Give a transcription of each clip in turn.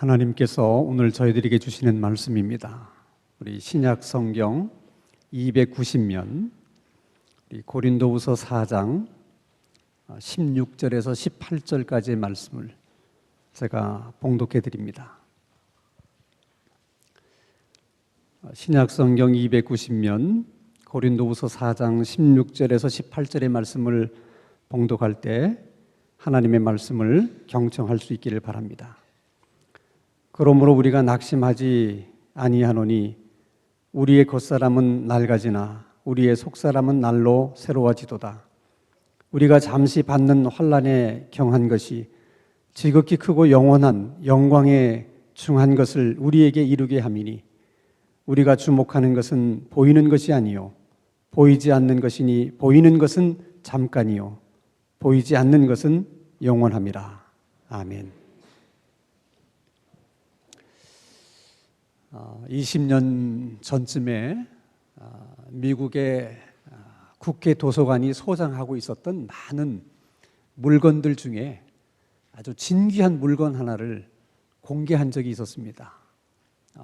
하나님께서 오늘 저희들에게 주시는 말씀입니다. 우리 신약 성경 290면 우리 고린도후서 4장 16절에서 18절까지의 말씀을 제가 봉독해 드립니다. 신약 성경 290면 고린도후서 4장 16절에서 18절의 말씀을 봉독할 때 하나님의 말씀을 경청할 수 있기를 바랍니다. 그러므로 우리가 낙심하지 아니하노니 우리의 겉사람은 낡아지나 우리의 속사람은 날로 새로워지도다. 우리가 잠시 받는 환난에 경한 것이 지극히 크고 영원한 영광에 중한 것을 우리에게 이루게 함이니 우리가 주목하는 것은 보이는 것이 아니요 보이지 않는 것이니 보이는 것은 잠깐이요 보이지 않는 것은 영원함이라. 아멘. 20년 전쯤에 미국의 국회 도서관이 소장하고 있었던 많은 물건들 중에 아주 진귀한 물건 하나를 공개한 적이 있었습니다.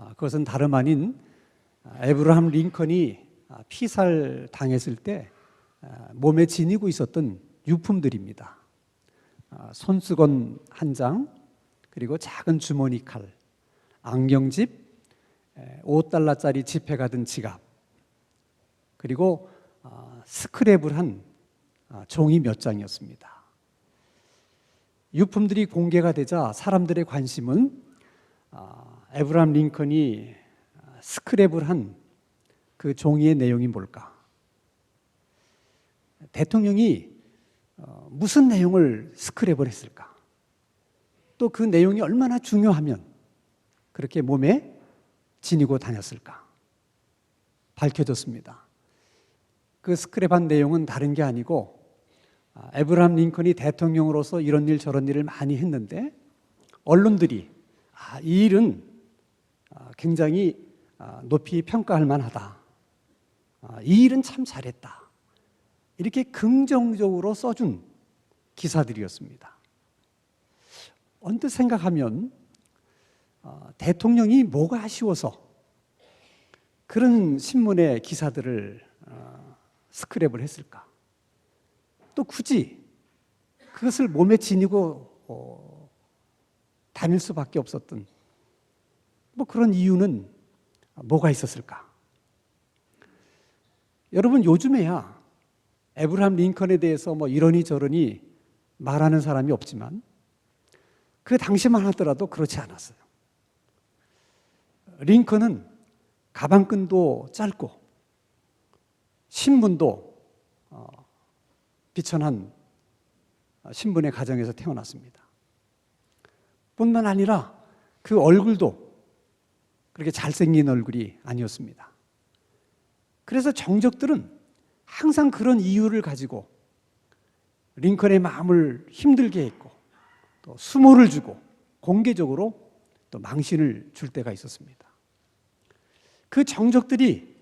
그것은 다름 아닌 에브라함 링컨이 피살 당했을 때 몸에 지니고 있었던 유품들입니다. 손수건 한 장, 그리고 작은 주머니 칼, 안경집, $5짜리 지폐가 든 지갑, 그리고 스크랩을 한 종이 몇 장이었습니다. 유품들이 공개가 되자 사람들의 관심은 에브라함 링컨이 스크랩을 한 그 종이의 내용이 뭘까? 대통령이 무슨 내용을 스크랩을 했을까? 또 그 내용이 얼마나 중요하면 그렇게 몸에 지니고 다녔을까? 밝혀졌습니다. 그 스크랩한 내용은 다른 게 아니고 에브라함 링컨이 대통령으로서 이런 일 저런 일을 많이 했는데 언론들이 이 일은 굉장히 높이 평가할 만하다. 이 일은 참 잘했다. 이렇게 긍정적으로 써준 기사들이었습니다. 언뜻 생각하면 대통령이 뭐가 아쉬워서 그런 신문의 기사들을 스크랩을 했을까? 또 굳이 그것을 몸에 지니고 다닐 수밖에 없었던 그런 이유는 뭐가 있었을까? 여러분, 요즘에야 에브라함 링컨에 대해서 이러니 저러니 말하는 사람이 없지만 그 당시만 하더라도 그렇지 않았어요. 링컨은 가방끈도 짧고 신분도 비천한 신분의 가정에서 태어났습니다. 뿐만 아니라 그 얼굴도 그렇게 잘생긴 얼굴이 아니었습니다. 그래서 정적들은 항상 그런 이유를 가지고 링컨의 마음을 힘들게 했고 또 수모를 주고 공개적으로 또 망신을 줄 때가 있었습니다. 그 정적들이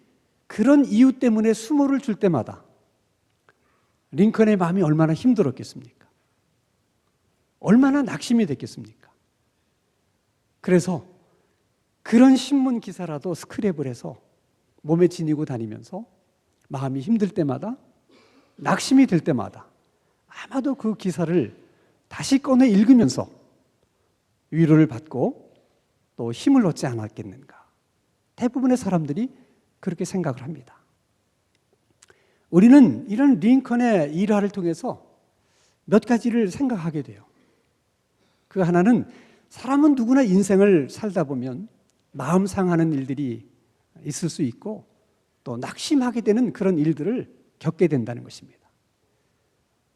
그런 이유 때문에 수모를 줄 때마다 링컨의 마음이 얼마나 힘들었겠습니까? 얼마나 낙심이 됐겠습니까? 그래서 그런 신문 기사라도 스크랩을 해서 몸에 지니고 다니면서 마음이 힘들 때마다, 낙심이 될 때마다 아마도 그 기사를 다시 꺼내 읽으면서 위로를 받고 또 힘을 얻지 않았겠는가. 대부분의 사람들이 그렇게 생각을 합니다. 우리는 이런 링컨의 일화를 통해서 몇 가지를 생각하게 돼요. 그 하나는 사람은 누구나 인생을 살다 보면 마음 상하는 일들이 있을 수 있고 또 낙심하게 되는 그런 일들을 겪게 된다는 것입니다.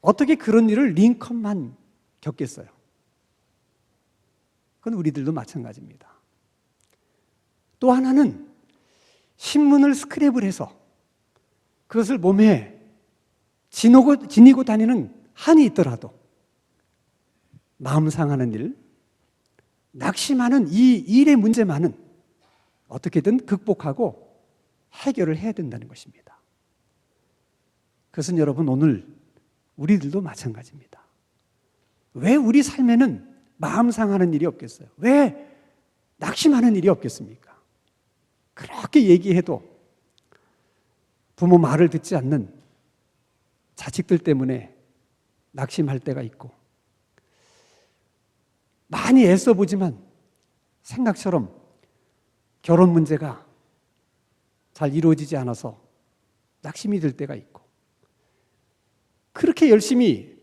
어떻게 그런 일을 링컨만 겪겠어요? 그건 우리들도 마찬가지입니다. 또 하나는 신문을 스크랩을 해서 그것을 몸에 지니고 다니는 한이 있더라도 마음 상하는 일, 낙심하는 이 일의 문제만은 어떻게든 극복하고 해결을 해야 된다는 것입니다. 그것은 여러분 오늘 우리들도 마찬가지입니다. 왜 우리 삶에는 마음 상하는 일이 없겠어요? 왜 낙심하는 일이 없겠습니까? 그렇게 얘기해도 부모 말을 듣지 않는 자식들 때문에 낙심할 때가 있고, 많이 애써보지만 생각처럼 결혼 문제가 잘 이루어지지 않아서 낙심이 들 때가 있고, 그렇게 열심히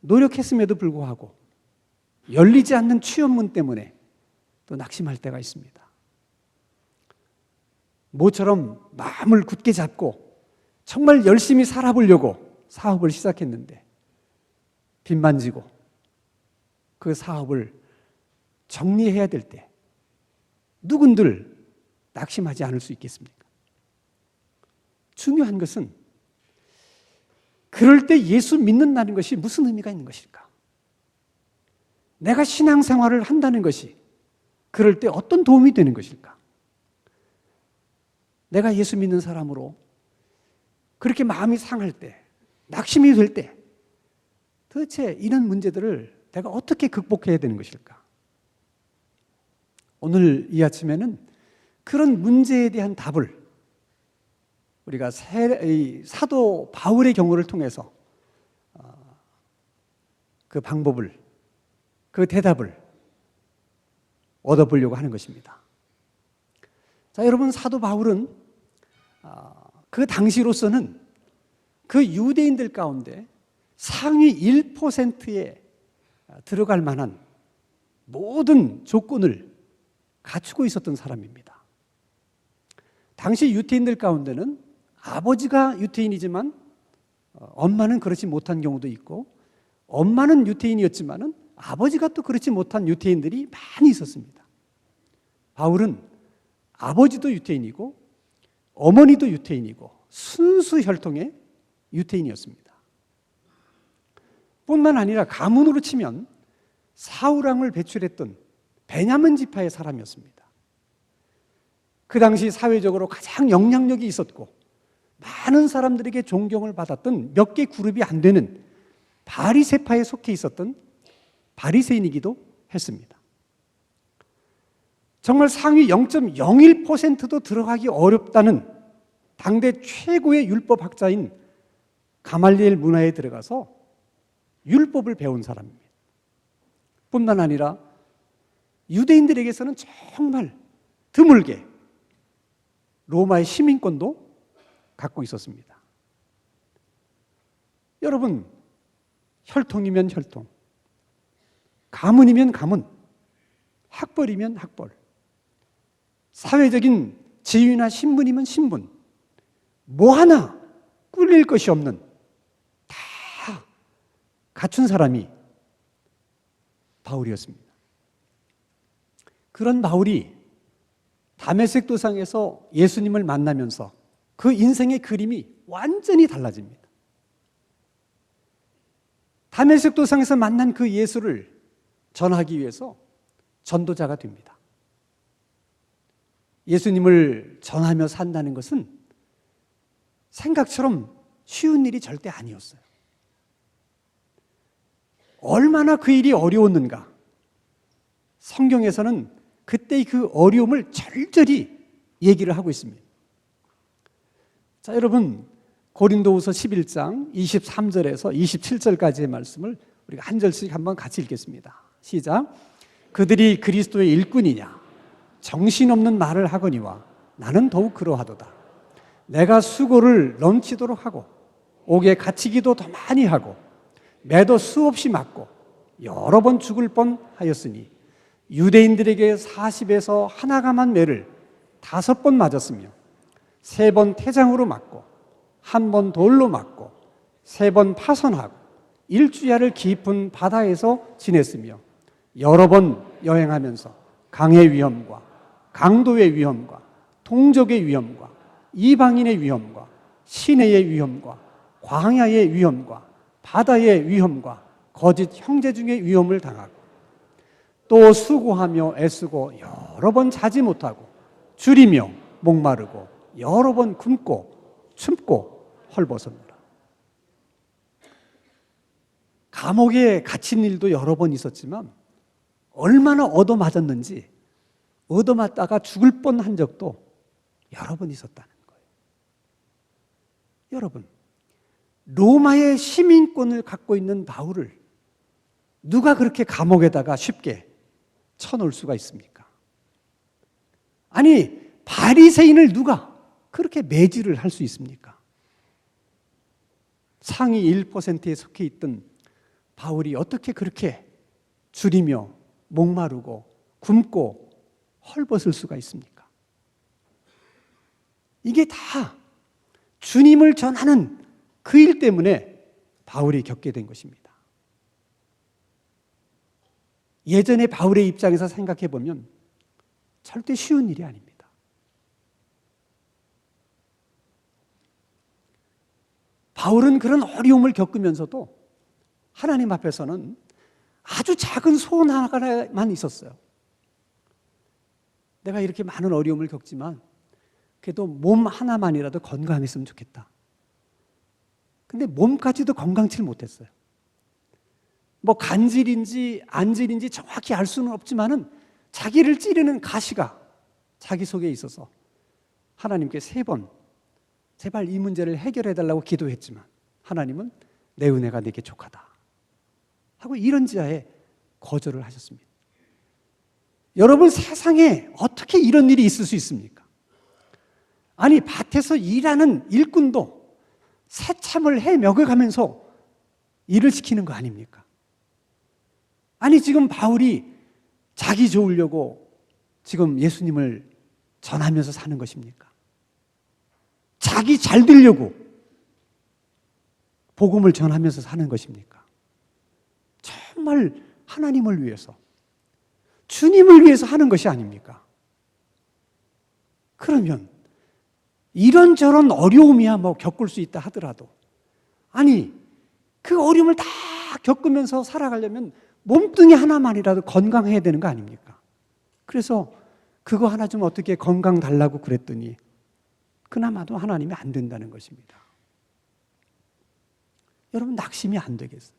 노력했음에도 불구하고 열리지 않는 취업문 때문에 또 낙심할 때가 있습니다. 모처럼 마음을 굳게 잡고 정말 열심히 살아보려고 사업을 시작했는데 빚만 지고 그 사업을 정리해야 될 때 누군들 낙심하지 않을 수 있겠습니까? 중요한 것은 그럴 때 예수 믿는다는 것이 무슨 의미가 있는 것일까? 내가 신앙생활을 한다는 것이 그럴 때 어떤 도움이 되는 것일까? 내가 예수 믿는 사람으로 그렇게 마음이 상할 때, 낙심이 될 때 도대체 이런 문제들을 내가 어떻게 극복해야 되는 것일까? 오늘 이 아침에는 그런 문제에 대한 답을 우리가 사도 바울의 경우를 통해서 그 방법을, 그 대답을 얻어보려고 하는 것입니다. 자, 여러분, 사도 바울은 그 당시로서는 그 유대인들 가운데 상위 1%에 들어갈 만한 모든 조건을 갖추고 있었던 사람입니다. 당시 유태인들 가운데는 아버지가 유태인이지만 엄마는 그렇지 못한 경우도 있고, 엄마는 유태인이었지만 아버지가 또 그렇지 못한 유태인들이 많이 있었습니다. 바울은 아버지도 유태인이고 어머니도 유태인이고 순수 혈통의 유태인이었습니다. 뿐만 아니라 가문으로 치면 사울왕을 배출했던 베냐민 지파의 사람이었습니다. 그 당시 사회적으로 가장 영향력이 있었고 많은 사람들에게 존경을 받았던 몇 개 그룹이 안 되는 바리새파에 속해 있었던 바리새인이기도 했습니다. 정말 상위 0.01%도 들어가기 어렵다는 당대 최고의 율법학자인 가말리엘 문화에 들어가서 율법을 배운 사람입니다. 뿐만 아니라 유대인들에게서는 정말 드물게 로마의 시민권도 갖고 있었습니다. 여러분, 혈통이면 혈통, 가문이면 가문, 학벌이면 학벌, 사회적인 지위나 신분이면 신분, 뭐 하나 꿀릴 것이 없는 다 갖춘 사람이 바울이었습니다. 그런 바울이 다메섹 도상에서 예수님을 만나면서 그 인생의 그림이 완전히 달라집니다. 다메섹 도상에서 만난 그 예수를 전하기 위해서 전도자가 됩니다. 예수님을 전하며 산다는 것은 생각처럼 쉬운 일이 절대 아니었어요. 얼마나 그 일이 어려웠는가. 성경에서는 그때의 그 어려움을 절절히 얘기를 하고 있습니다. 자, 여러분, 고린도후서 11장 23절에서 27절까지의 말씀을 우리가 한 절씩 한번 같이 읽겠습니다. 시작. 그들이 그리스도의 일꾼이냐 정신없는 말을 하거니와 나는 더욱 그러하도다. 내가 수고를 넘치도록 하고 옥에 갇히기도 더 많이 하고 매도 수없이 맞고 여러 번 죽을 뻔하였으니 유대인들에게 40에서 하나감한 매를 5번 맞았으며 3번 태장으로 맞고 1번 돌로 맞고 3번 파선하고 일주야를 깊은 바다에서 지냈으며 여러 번 여행하면서 강의 위험과 강도의 위험과 동족의 위험과 이방인의 위험과 시내의 위험과 광야의 위험과 바다의 위험과 거짓 형제 중의 위험을 당하고 또 수고하며 애쓰고 여러 번 자지 못하고 줄이며 목마르고 여러 번 굶고 춥고 헐벗었노라. 감옥에 갇힌 일도 여러 번 있었지만 얼마나 얻어맞았는지 얻어맞다가 죽을 뻔한 적도 여러 번 있었다는 거예요. 여러분, 로마의 시민권을 갖고 있는 바울을 누가 그렇게 감옥에다가 쉽게 쳐놓을 수가 있습니까? 아니, 바리새인을 누가 그렇게 매질을 할 수 있습니까? 상위 1%에 속해 있던 바울이 어떻게 그렇게 줄이며 목마르고 굶고 헐벗을 수가 있습니까? 이게 다 주님을 전하는 그 일 때문에 바울이 겪게 된 것입니다. 예전에 바울의 입장에서 생각해 보면 절대 쉬운 일이 아닙니다. 바울은 그런 어려움을 겪으면서도 하나님 앞에서는 아주 작은 소원 하나만 있었어요. 내가 이렇게 많은 어려움을 겪지만 그래도 몸 하나만이라도 건강했으면 좋겠다. 근데 몸까지도 건강치 못했어요. 뭐 간질인지 안질인지 정확히 알 수는 없지만은 자기를 찌르는 가시가 자기 속에 있어서 하나님께 3번 제발 이 문제를 해결해달라고 기도했지만 하나님은 내 은혜가 내게 족하다 하고 이런 지하에 거절을 하셨습니다. 여러분, 세상에 어떻게 이런 일이 있을 수 있습니까? 아니, 밭에서 일하는 일꾼도 새참을 해 먹여가면서 일을 시키는 거 아닙니까? 아니, 지금 바울이 자기 좋으려고 지금 예수님을 전하면서 사는 것입니까? 자기 잘 되려고 복음을 전하면서 사는 것입니까? 정말 하나님을 위해서, 주님을 위해서 하는 것이 아닙니까? 그러면 이런저런 어려움이야 뭐 겪을 수 있다 하더라도, 아니 그 어려움을 다 겪으면서 살아가려면 몸뚱이 하나만이라도 건강해야 되는 거 아닙니까? 그래서 그거 하나 좀 어떻게 건강 달라고 그랬더니 그나마도 하나님이 안 된다는 것입니다. 여러분, 낙심이 안 되겠어요?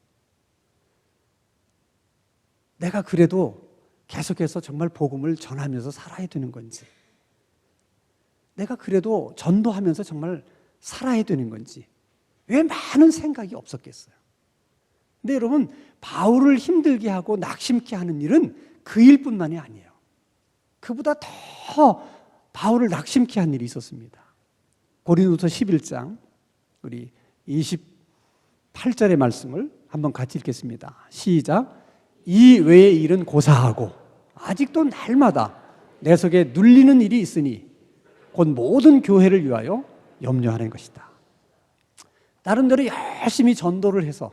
내가 그래도 계속해서 정말 복음을 전하면서 살아야 되는 건지, 내가 그래도 전도하면서 정말 살아야 되는 건지 왜 많은 생각이 없었겠어요? 근데 여러분, 바울을 힘들게 하고 낙심케 하는 일은 그 일뿐만이 아니에요. 그보다 더 바울을 낙심케 한 일이 있었습니다. 고린도서 11장 우리 28절의 말씀을 한번 같이 읽겠습니다. 시작. 이 외의 일은 고사하고 아직도 날마다 내 속에 눌리는 일이 있으니 곧 모든 교회를 위하여 염려하는 것이다. 나름대로 열심히 전도를 해서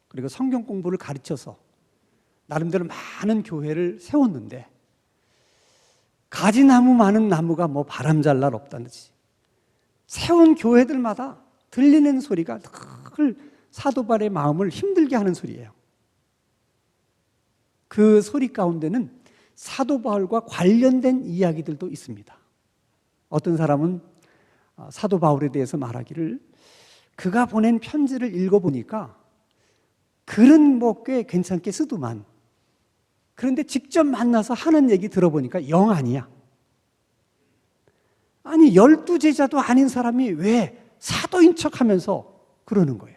그리고 성경 공부를 가르쳐서 나름대로 많은 교회를 세웠는데 가지나무 많은 나무가 뭐 바람 잘 날 없다는지 세운 교회들마다 들리는 소리가 늘 사도 바울의 마음을 힘들게 하는 소리예요. 그 소리 가운데는 사도 바울과 관련된 이야기들도 있습니다. 어떤 사람은 사도 바울에 대해서 말하기를 그가 보낸 편지를 읽어보니까 글은 뭐 꽤 괜찮게 쓰더만 그런데 직접 만나서 하는 얘기 들어보니까 영 아니야. 아니 12제자도 아닌 사람이 왜 사도인 척하면서 그러는 거야.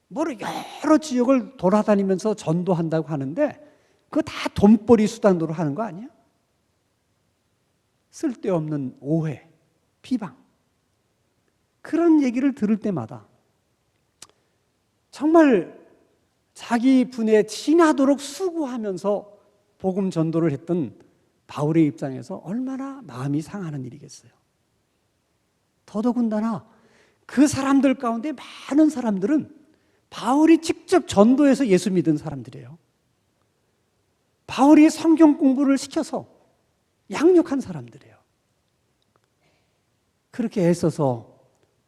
뭐를 여러 지역을 돌아다니면서 전도한다고 하는데 그거 다 돈벌이 수단으로 하는 거 아니야? 쓸데없는 오해, 비방 그런 얘기를 들을 때마다 정말 자기 분에 지나도록 수고하면서 복음 전도를 했던 바울의 입장에서 얼마나 마음이 상하는 일이겠어요. 더더군다나 그 사람들 가운데 많은 사람들은 바울이 직접 전도해서 예수 믿은 사람들이에요. 바울이 성경 공부를 시켜서 양육한 사람들이에요. 그렇게 애써서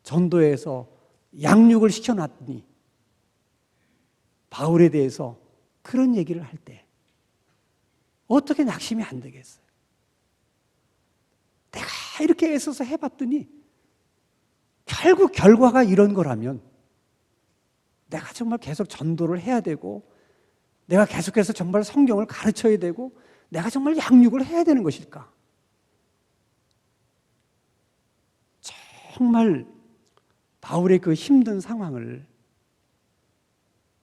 전도해서 양육을 시켜놨더니 바울에 대해서 그런 얘기를 할 때 어떻게 낙심이 안 되겠어요? 내가 이렇게 애써서 해봤더니 결국 결과가 이런 거라면 내가 정말 계속 전도를 해야 되고 내가 계속해서 정말 성경을 가르쳐야 되고 내가 정말 양육을 해야 되는 것일까? 정말 바울의 그 힘든 상황을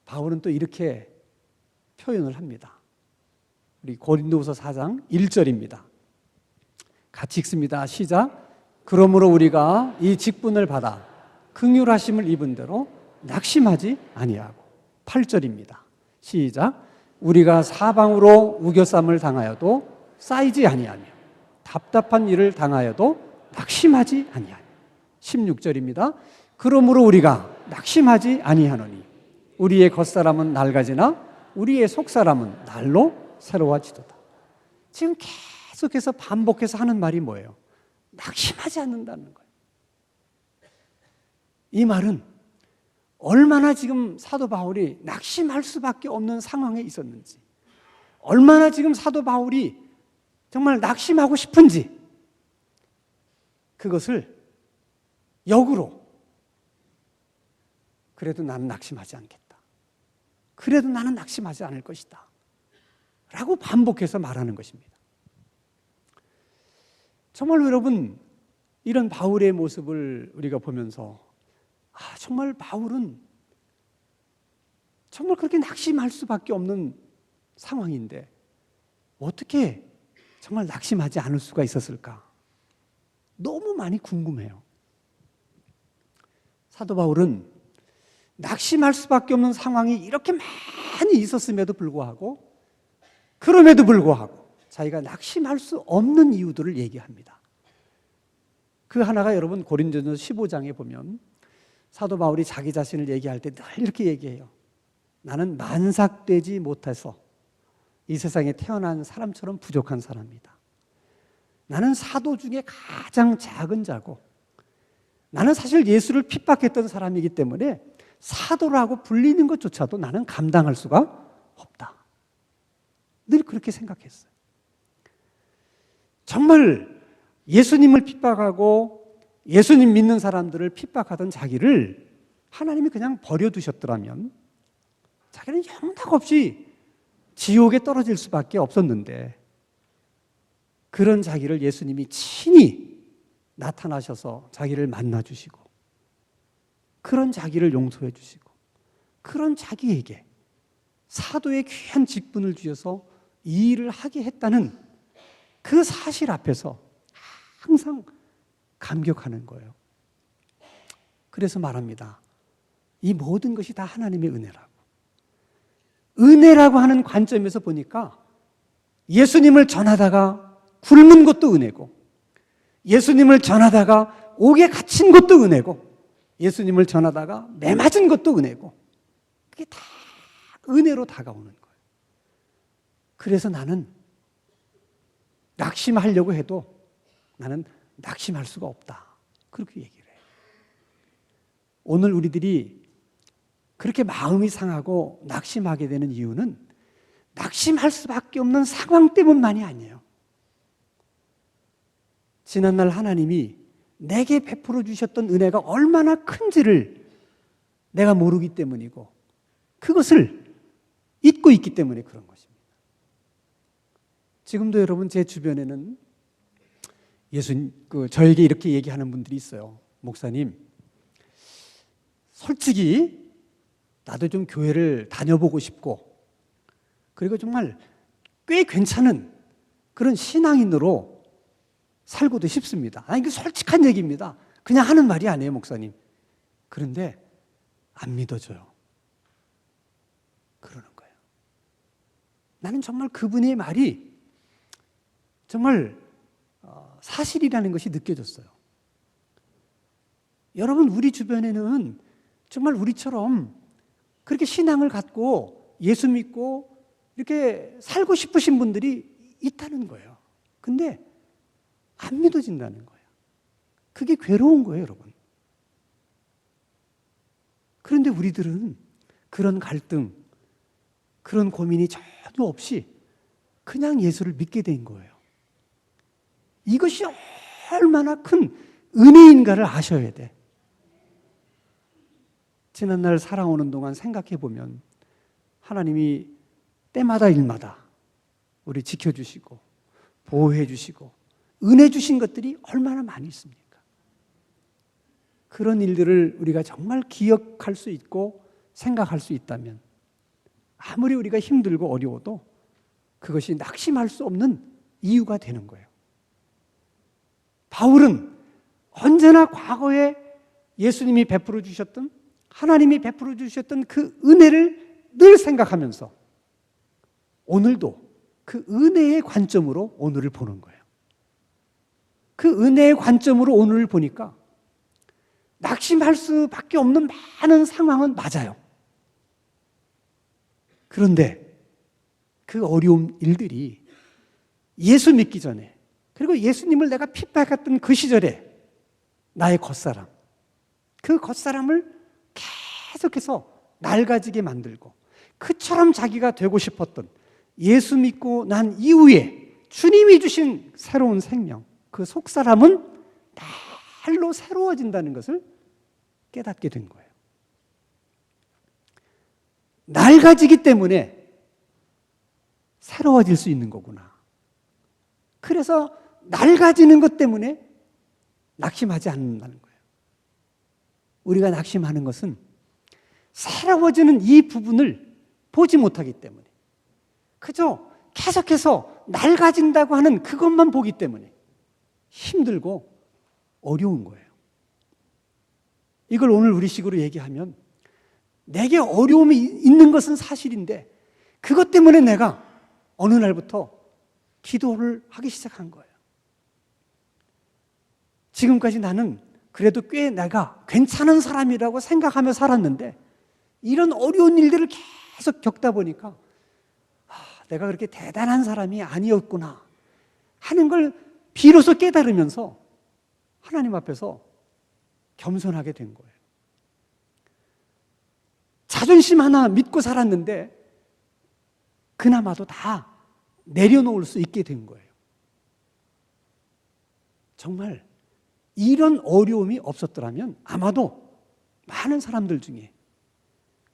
바울은 또 이렇게 표현을 합니다. 우리 고린도후서 4장 1절입니다. 같이 읽습니다. 시작. 그러므로 우리가 이 직분을 받아 긍휼하심을 입은 대로 낙심하지 아니하고. 8절입니다. 시작. 우리가 사방으로 우겨쌈을 당하여도 쌓이지 아니하며 답답한 일을 당하여도 낙심하지 아니하며. 16절입니다. 그러므로 우리가 낙심하지 아니하노니 우리의 겉사람은 낡아지나 우리의 속사람은 날로 새로워지도다. 지금 계속해서 반복해서 하는 말이 뭐예요? 낙심하지 않는다는 거예요. 이 말은 얼마나 지금 사도 바울이 낙심할 수밖에 없는 상황에 있었는지, 얼마나 지금 사도 바울이 정말 낙심하고 싶은지, 그것을 역으로 그래도 나는 낙심하지 않겠다. 그래도 나는 낙심하지 않을 것이다. 라고 반복해서 말하는 것입니다. 정말 여러분, 이런 바울의 모습을 우리가 보면서 정말 바울은 정말 그렇게 낙심할 수밖에 없는 상황인데 어떻게 정말 낙심하지 않을 수가 있었을까? 너무 많이 궁금해요. 사도 바울은 낙심할 수밖에 없는 상황이 이렇게 많이 있었음에도 불구하고, 그럼에도 불구하고 자기가 낙심할 수 없는 이유들을 얘기합니다. 그 하나가 여러분 고린도전서 15장에 보면 사도 바울이 자기 자신을 얘기할 때 늘 이렇게 얘기해요. 나는 만삭되지 못해서 이 세상에 태어난 사람처럼 부족한 사람이다. 나는 사도 중에 가장 작은 자고, 나는 사실 예수를 핍박했던 사람이기 때문에 사도라고 불리는 것조차도 나는 감당할 수가 없다. 늘 그렇게 생각했어요. 정말 예수님을 핍박하고 예수님 믿는 사람들을 핍박하던 자기를 하나님이 그냥 버려두셨더라면 자기는 영락없이 지옥에 떨어질 수밖에 없었는데, 그런 자기를 예수님이 친히 나타나셔서 자기를 만나주시고, 그런 자기를 용서해 주시고, 그런 자기에게 사도의 귀한 직분을 주셔서 이 일을 하게 했다는 그 사실 앞에서 항상 감격하는 거예요. 그래서 말합니다. 이 모든 것이 다 하나님의 은혜라고. 은혜라고 하는 관점에서 보니까 예수님을 전하다가 굶은 것도 은혜고, 예수님을 전하다가 옥에 갇힌 것도 은혜고, 예수님을 전하다가 매 맞은 것도 은혜고, 그게 다 은혜로 다가오는 거예요. 그래서 나는 낙심하려고 해도 나는 낙심할 수가 없다. 그렇게 얘기를 해요. 오늘 우리들이 그렇게 마음이 상하고 낙심하게 되는 이유는 낙심할 수밖에 없는 상황 때문만이 아니에요. 지난날 하나님이 내게 베풀어 주셨던 은혜가 얼마나 큰지를 내가 모르기 때문이고, 그것을 잊고 있기 때문에 그런 것입니다. 지금도 여러분 제 주변에는 저에게 이렇게 얘기하는 분들이 있어요. 목사님, 솔직히 나도 좀 교회를 다녀보고 싶고, 그리고 정말 꽤 괜찮은 그런 신앙인으로 살고도 싶습니다. 이게 솔직한 얘기입니다. 그냥 하는 말이 아니에요, 목사님. 그런데 안 믿어져요. 그러는 거예요. 나는 정말 그분의 말이 정말 사실이라는 것이 느껴졌어요. 여러분, 우리 주변에는 정말 우리처럼 그렇게 신앙을 갖고 예수 믿고 이렇게 살고 싶으신 분들이 있다는 거예요. 근데 안 믿어진다는 거예요. 그게 괴로운 거예요, 여러분. 그런데 우리들은 그런 갈등, 그런 고민이 전혀 없이 그냥 예수를 믿게 된 거예요. 이것이 얼마나 큰 은혜인가를 아셔야 돼. 지난날 살아오는 동안 생각해 보면 하나님이 때마다 일마다 우리 지켜주시고 보호해 주시고 은혜 주신 것들이 얼마나 많이 있습니까? 그런 일들을 우리가 정말 기억할 수 있고 생각할 수 있다면 아무리 우리가 힘들고 어려워도 그것이 낙심할 수 없는 이유가 되는 거예요. 바울은 언제나 과거에 예수님이 베풀어 주셨던, 하나님이 베풀어 주셨던 그 은혜를 늘 생각하면서 오늘도 그 은혜의 관점으로 오늘을 보는 거예요. 그 은혜의 관점으로 오늘을 보니까 낙심할 수밖에 없는 많은 상황은 맞아요. 그런데 그 어려운 일들이 예수 믿기 전에, 그리고 예수님을 내가 핍박했던 그 시절에 나의 겉사람, 그 겉사람을 계속해서 낡아지게 만들고 그처럼 자기가 되고 싶었던 예수 믿고 난 이후에 주님이 주신 새로운 생명, 그 속사람은 날로 새로워진다는 것을 깨닫게 된 거예요. 낡아지기 때문에 새로워질 수 있는 거구나. 그래서 낡아지는 것 때문에 낙심하지 않는다는 거예요. 우리가 낙심하는 것은 새로워지는 이 부분을 보지 못하기 때문에, 그저 계속해서 낡아진다고 하는 그것만 보기 때문에 힘들고 어려운 거예요. 이걸 오늘 우리식으로 얘기하면 내게 어려움이 있는 것은 사실인데 그것 때문에 내가 어느 날부터 기도를 하기 시작한 거예요. 지금까지 나는 그래도 꽤 내가 괜찮은 사람이라고 생각하며 살았는데 이런 어려운 일들을 계속 겪다 보니까 내가 그렇게 대단한 사람이 아니었구나 하는 걸 비로소 깨달으면서 하나님 앞에서 겸손하게 된 거예요. 자존심 하나 믿고 살았는데 그나마도 다 내려놓을 수 있게 된 거예요. 정말 이런 어려움이 없었더라면 아마도 많은 사람들 중에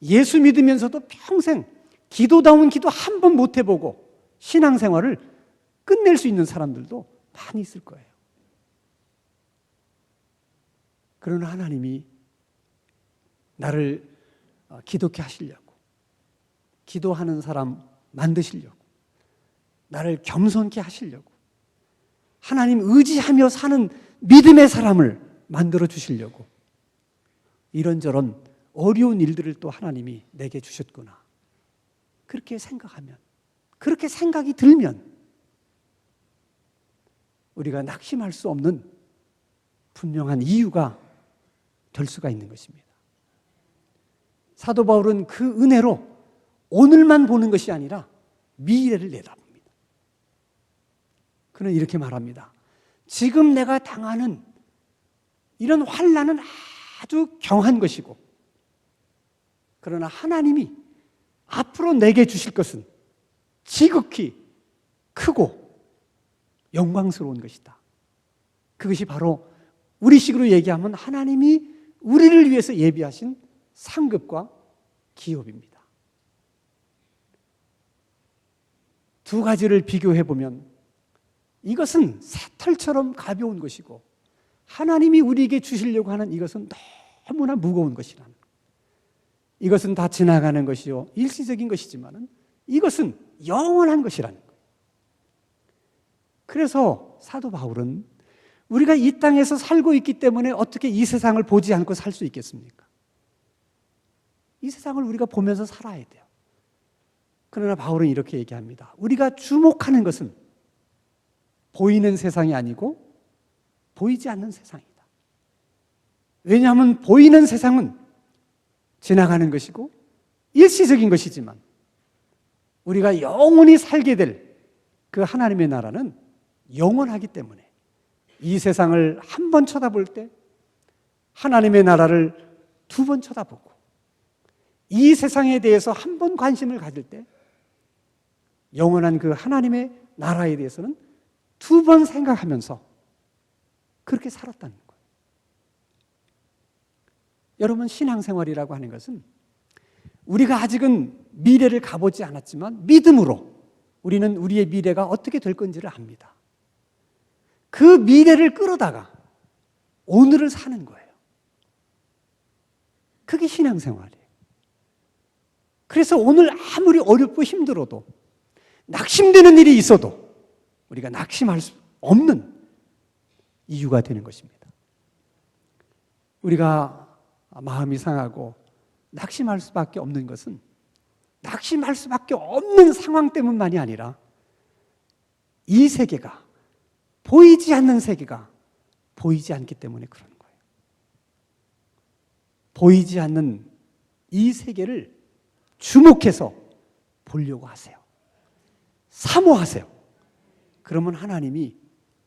예수 믿으면서도 평생 기도다운 기도 한 번 못 해보고 신앙생활을 끝낼 수 있는 사람들도 많이 있을 거예요. 그러나 하나님이 나를 기독해 하시려고, 기도하는 사람 만드시려고, 나를 겸손케 하시려고, 하나님 의지하며 사는 믿음의 사람을 만들어 주시려고 이런저런 어려운 일들을 또 하나님이 내게 주셨구나. 그렇게 생각하면, 그렇게 생각이 들면 우리가 낙심할 수 없는 분명한 이유가 될 수가 있는 것입니다. 사도 바울은 그 은혜로 오늘만 보는 것이 아니라 미래를 내다봅니다. 그는 이렇게 말합니다. 지금 내가 당하는 이런 환난은 아주 경한 것이고, 그러나 하나님이 앞으로 내게 주실 것은 지극히 크고 영광스러운 것이다. 그것이 바로 우리식으로 얘기하면 하나님이 우리를 위해서 예비하신 상급과 기업입니다. 두 가지를 비교해 보면 이것은 새털처럼 가벼운 것이고 하나님이 우리에게 주시려고 하는 이것은 너무나 무거운 것이라는 것. 이것은 다 지나가는 것이요 일시적인 것이지만 이것은 영원한 것이라는 거예요. 그래서 사도 바울은 우리가 이 땅에서 살고 있기 때문에 어떻게 이 세상을 보지 않고 살 수 있겠습니까? 이 세상을 우리가 보면서 살아야 돼요. 그러나 바울은 이렇게 얘기합니다. 우리가 주목하는 것은 보이는 세상이 아니고 보이지 않는 세상이다. 왜냐하면 보이는 세상은 지나가는 것이고 일시적인 것이지만 우리가 영원히 살게 될 그 하나님의 나라는 영원하기 때문에 이 세상을 한 번 쳐다볼 때 하나님의 나라를 두 번 쳐다보고 이 세상에 대해서 한 번 관심을 가질 때 영원한 그 하나님의 나라에 대해서는 두 번 생각하면서 그렇게 살았다는 거예요. 여러분, 신앙생활이라고 하는 것은 우리가 아직은 미래를 가보지 않았지만 믿음으로 우리는 우리의 미래가 어떻게 될 건지를 압니다. 그 미래를 끌어다가 오늘을 사는 거예요. 그게 신앙생활이에요. 그래서 오늘 아무리 어렵고 힘들어도 낙심되는 일이 있어도 우리가 낙심할 수 없는 이유가 되는 것입니다. 우리가 마음이 상하고 낙심할 수밖에 없는 것은 낙심할 수밖에 없는 상황 때문만이 아니라 이 세계가, 보이지 않는 세계가 보이지 않기 때문에 그런 거예요. 보이지 않는 이 세계를 주목해서 보려고 하세요. 사모하세요. 그러면 하나님이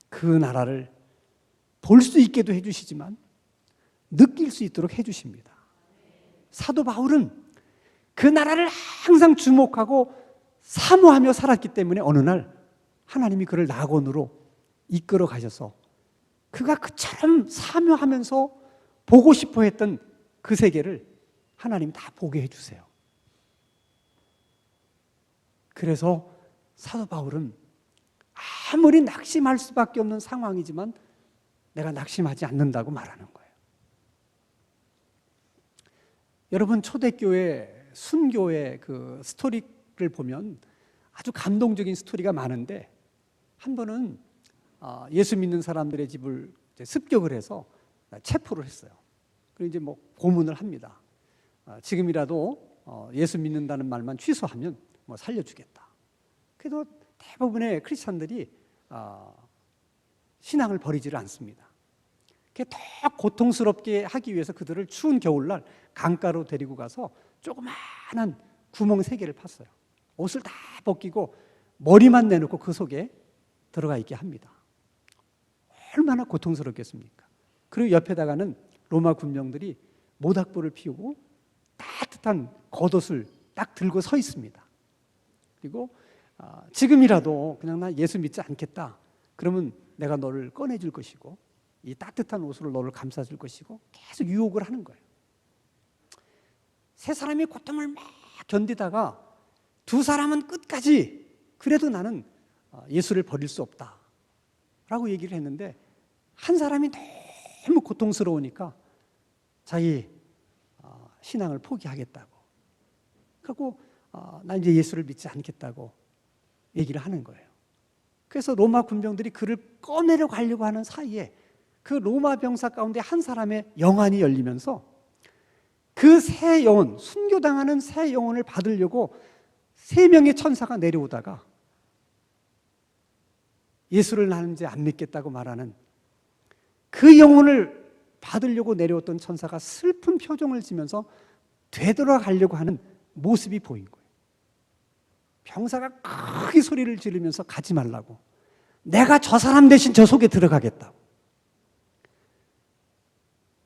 그 나라를 볼 수 있게도 해주시지만 느낄 수 있도록 해주십니다. 사도 바울은 그 나라를 항상 주목하고 사모하며 살았기 때문에 어느 날 하나님이 그를 낙원으로 이끌어 가셔서 그가 그처럼 사모하면서 보고 싶어 했던 그 세계를 하나님 다 보게 해주세요. 그래서 사도 바울은 아무리 낙심할 수밖에 없는 상황이지만 내가 낙심하지 않는다고 말하는 거예요. 여러분, 초대교회 순교의 그 스토리를 보면 아주 감동적인 스토리가 많은데, 한 번은 예수 믿는 사람들의 집을 습격을 해서 체포를 했어요. 그리고 이제 뭐 고문을 합니다. 지금이라도 예수 믿는다는 말만 취소하면 뭐 살려주겠다. 그래도 대부분의 크리스찬들이 신앙을 버리지를 않습니다. 더 고통스럽게 하기 위해서 그들을 추운 겨울날 강가로 데리고 가서 조그마한 구멍 3개를 팠어요. 옷을 다 벗기고 머리만 내놓고 그 속에 들어가 있게 합니다. 얼마나 고통스럽겠습니까? 그리고 옆에다가는 로마 군병들이 모닥불을 피우고 따뜻한 겉옷을 딱 들고 서 있습니다. 그리고 지금이라도 그냥 나 예수 믿지 않겠다 그러면 내가 너를 꺼내줄 것이고 이 따뜻한 옷으로 너를 감싸줄 것이고 계속 유혹을 하는 거예요. 세 사람이 고통을 막 견디다가 두 사람은 끝까지 그래도 나는 예수를 버릴 수 없다 라고 얘기를 했는데, 한 사람이 너무 고통스러우니까 자기 신앙을 포기하겠다고, 그리고 나 이제 예수를 믿지 않겠다고 얘기를 하는 거예요. 그래서 로마 군병들이 그를 꺼내려 가려고 하는 사이에 그 로마 병사 가운데 한 사람의 영안이 열리면서 그 새 영혼, 순교당하는 새 영혼을 받으려고 3명의 천사가 내려오다가 예수를 나는 이제 안 믿겠다고 말하는 그 영혼을 받으려고 내려왔던 천사가 슬픈 표정을 지면서 되돌아가려고 하는 모습이 보인 거예요. 병사가 크게 소리를 지르면서 가지 말라고, 내가 저 사람 대신 저 속에 들어가겠다고.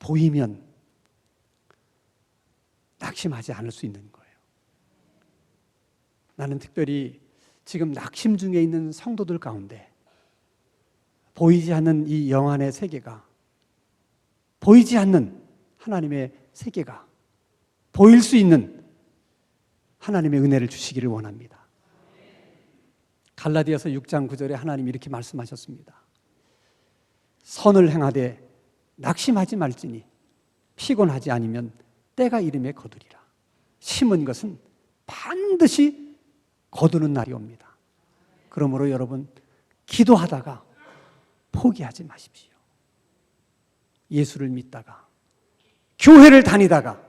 보이면 낙심하지 않을 수 있는 거예요. 나는 특별히 지금 낙심 중에 있는 성도들 가운데 보이지 않는 이 영안의 세계가, 보이지 않는 하나님의 세계가 보일 수 있는 하나님의 은혜를 주시기를 원합니다. 갈라디아서 6장 9절에 하나님이 이렇게 말씀하셨습니다. 선을 행하되 낙심하지 말지니 피곤하지 않으면 때가 이름에 거두리라. 심은 것은 반드시 거두는 날이 옵니다. 그러므로 여러분, 기도하다가 포기하지 마십시오. 예수를 믿다가 교회를 다니다가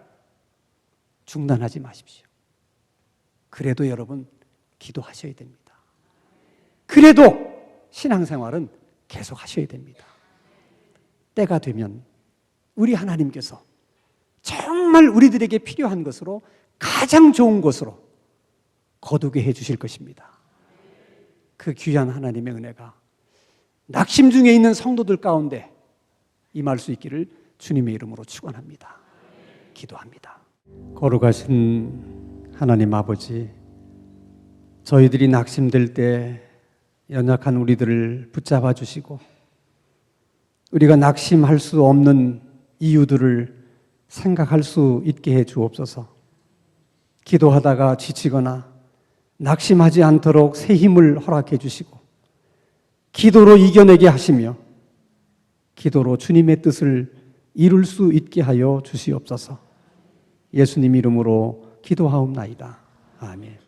중단하지 마십시오. 그래도 여러분 기도하셔야 됩니다. 그래도 신앙생활은 계속 하셔야 됩니다. 때가 되면 우리 하나님께서 정말 우리들에게 필요한 것으로, 가장 좋은 것으로 거두게 해 주실 것입니다. 그 귀한 하나님의 은혜가 낙심 중에 있는 성도들 가운데 임할 수 있기를 주님의 이름으로 축원합니다. 기도합니다. 거룩하신 하나님 아버지, 저희들이 낙심될 때 연약한 우리들을 붙잡아 주시고 우리가 낙심할 수 없는 이유들을 생각할 수 있게 해 주옵소서. 기도하다가 지치거나 낙심하지 않도록 새 힘을 허락해 주시고 기도로 이겨내게 하시며 기도로 주님의 뜻을 이룰 수 있게 하여 주시옵소서. 예수님 이름으로 기도하옵나이다. 아멘.